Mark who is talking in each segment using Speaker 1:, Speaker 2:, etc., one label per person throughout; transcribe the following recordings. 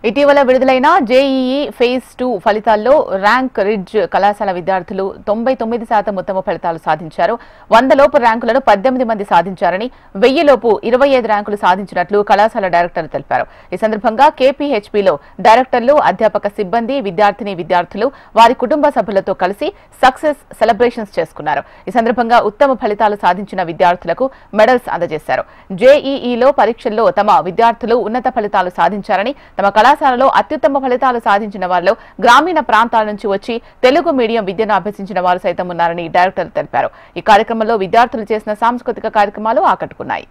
Speaker 1: ఇటీవల విడుదలైన JEE phase 2 ఫలితాల్లో ర్యాంక్ రిడ్జ్ కళాశాల విద్యార్థులు 99% ఉత్తమ ఫలితాలు సాధించారు. 100 లోపు ర్యాంకులను 18 మంది సాధించారని, 1000 లోపు 25 ర్యాంకులు సాధించినట్లు కళాశాల డైరెక్టర్ తెలిపారు. ఈ సందర్భంగా కేపీహెచ్పీలో డైరెక్టర్లు, అధ్యాపక సిబ్బంది, విద్యార్థులు వారి కుటుంబ సభ్యులతో కలిసి సక్సెస్ సెలబ్రేషన్స్ చేసుకున్నారు. ఈ సందర్భంగా ఉత్తమ ఫలితాలు సాధించిన విద్యార్థులకు మెడల్స్ అందజేశారు. జేఈఈలో పరీక్షల్లో తమ విద్యార్థులు ఉన్నత ఫలితాలు సాధించారని, తమ కళాశాలలో అత్యుత్తమ ఫలితాలు సాధించిన వారిలో గ్రామీణ ప్రాంతాల నుంచి వచ్చి తెలుగు మీడియం విద్యను అభ్యసించిన వారు సైతం ఉన్నారని డైరెక్టర్ తెలిపారు. ఈ కార్యక్రమంలో విద్యార్థులు చేసిన సాంస్కృతిక కార్యక్రమాలు ఆకట్టుకున్నాయి.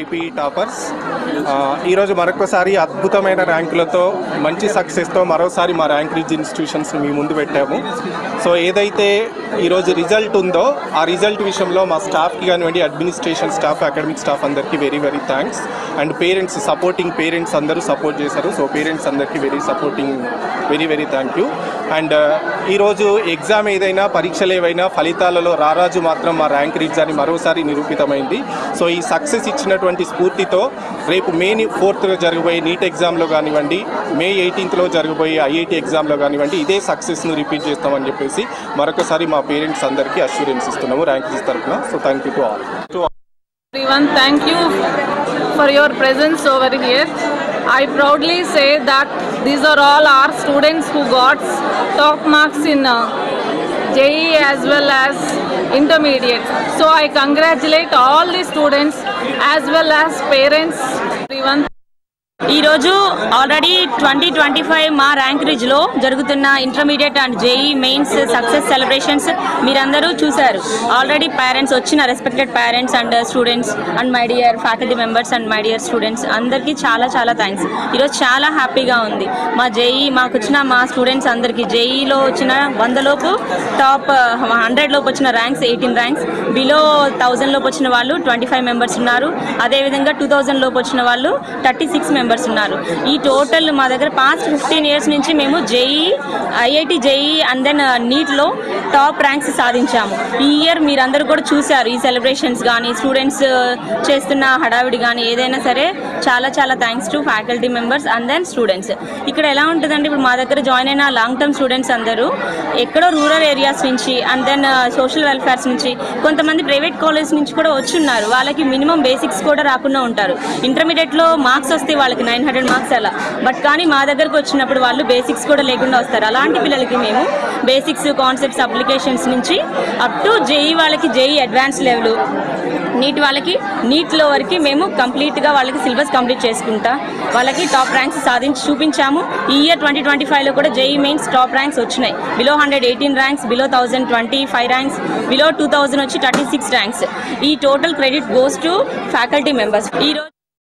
Speaker 2: ఐపీఈ టాపర్స్ ఈరోజు మరొకసారి అద్భుతమైన ర్యాంకులతో మంచి సక్సెస్తో మరోసారి మా ర్యాంక్ రిడ్జ్ ఇన్స్టిట్యూషన్స్ని మీ ముందు పెట్టాము. సో ఏదైతే ఈరోజు రిజల్ట్ ఉందో ఆ రిజల్ట్ విషయంలో మా స్టాఫ్కి కానివ్వండి, అడ్మినిస్ట్రేషన్ స్టాఫ్, అకాడమిక్ స్టాఫ్ అందరికీ very very thanks. And parents, supporting parents అందరూ సపోర్ట్ చేశారు. సో పేరెంట్స్ అందరికీ very very thank you. And ఈరోజు ఎగ్జామ్ ఏదైనా, పరీక్షలు ఏవైనా, ఫలితాలలో రారాజు మాత్రం మా ర్యాంక్ రిడ్జ్ అని మరోసారి నిరూపితమైంది. సో ఈ సక్సెస్ ఇచ్చినటువంటి స్ఫూర్తితో రేపు మే 4th జరగబోయే నీట్ ఎగ్జామ్లో కానివ్వండి, మే 18th జరగబోయే ఐఐటి ఎగ్జామ్లో కానివ్వండి, ఇదే సక్సెస్ను రిపీట్ చేస్తామని చెప్పేసి మరొకసారి మా పేరెంట్స్ అందరికీ అష్యూరెన్స్ ఇస్తున్నాము ర్యాంక్ రిడ్జ్ తరఫున. So thank you to all.
Speaker 3: Everyone, thank you for your presence over here. I proudly say that these are all our students who got top marks in JEE as well as intermediate. So I congratulate all the students as well as parents. Everyone.
Speaker 4: ఈరోజు already 2025 మా rank రిడ్జ్లో జరుగుతున్న intermediate and JEE mains success celebrations మీరందరూ చూశారు. Already parents వచ్చిన respected parents and students and my dear faculty members and my dear students అందరికీ చాలా చాలా thanks. ఈరోజు చాలా హ్యాపీగా ఉంది. మా జేఈ మాకు వచ్చిన మా స్టూడెంట్స్ అందరికీ జేఈలో వచ్చిన 100 లోపు, టాప్ 100 లోపు వచ్చిన ర్యాంక్స్ 18 ర్యాంక్స్, బిలో 1000 లోపు వచ్చిన వాళ్ళు 25 మెంబర్స్ ఉన్నారు. అదేవిధంగా 2000 లోపు వచ్చిన వాళ్ళు 36 మెంబర్స్ ఉన్నారు. ఈ టోటల్ మా దగ్గర పాస్ట్ 15 years నుంచి మేము JEE, IIT JEE and then నీట్లో టాప్ ర్యాంక్స్ సాధించాము. ఈ ఇయర్ మీరందరూ కూడా చూశారు. ఈ సెలబ్రేషన్స్ కానీ, స్టూడెంట్స్ చేస్తున్న హడావిడి కానీ ఏదైనా సరే చాలా చాలా thanks to faculty members and then students. ఇక్కడ ఎలా ఉంటుందంటే, ఇప్పుడు మా దగ్గర జాయిన్ అయిన లాంగ్ టర్మ్ స్టూడెంట్స్ అందరూ ఎక్కడో రూరల్ ఏరియాస్ నుంచి అండ్ దెన్ సోషల్ వెల్ఫేర్స్ నుంచి, కొంతమంది ప్రైవేట్ కాలేజ్ నుంచి కూడా వచ్చున్నారు. వాళ్ళకి మినిమం బేసిక్స్ కూడా రాకుండా ఉంటారు. ఇంటర్మీడియట్లో మార్క్స్ వస్తే వాళ్ళకి 900 మార్క్స్ అలా, బట్ కానీ మా దగ్గరకు వచ్చినప్పుడు వాళ్ళు బేసిక్స్ కూడా లేకుండా వస్తారు. అలాంటి పిల్లలకి మేము బేసిక్స్, కాన్సెప్ట్స్, అప్లికేషన్స్ నుంచి అప్ టు జేఈ వాళ్ళకి జేఈ అడ్వాన్స్ లెవెల్, నీట్ వాళ్ళకి నీట్లో వరకు మేము కంప్లీట్గా వాళ్ళకి సిలబస్ కంప్లీట్ చేసుకుంటా వాళ్ళకి టాప్ ర్యాంక్స్ సాధించి చూపించాము. ఈ ఇయర్ 2025లో కూడా జేఈ మెయిన్స్ టాప్ ర్యాంక్స్ వచ్చినాయి. Below 118 ranks, below 1000 25 ranks, below 2000 వచ్చి 36 ర్యాంక్స్. ఈ total credit goes to faculty members. ఈరోజు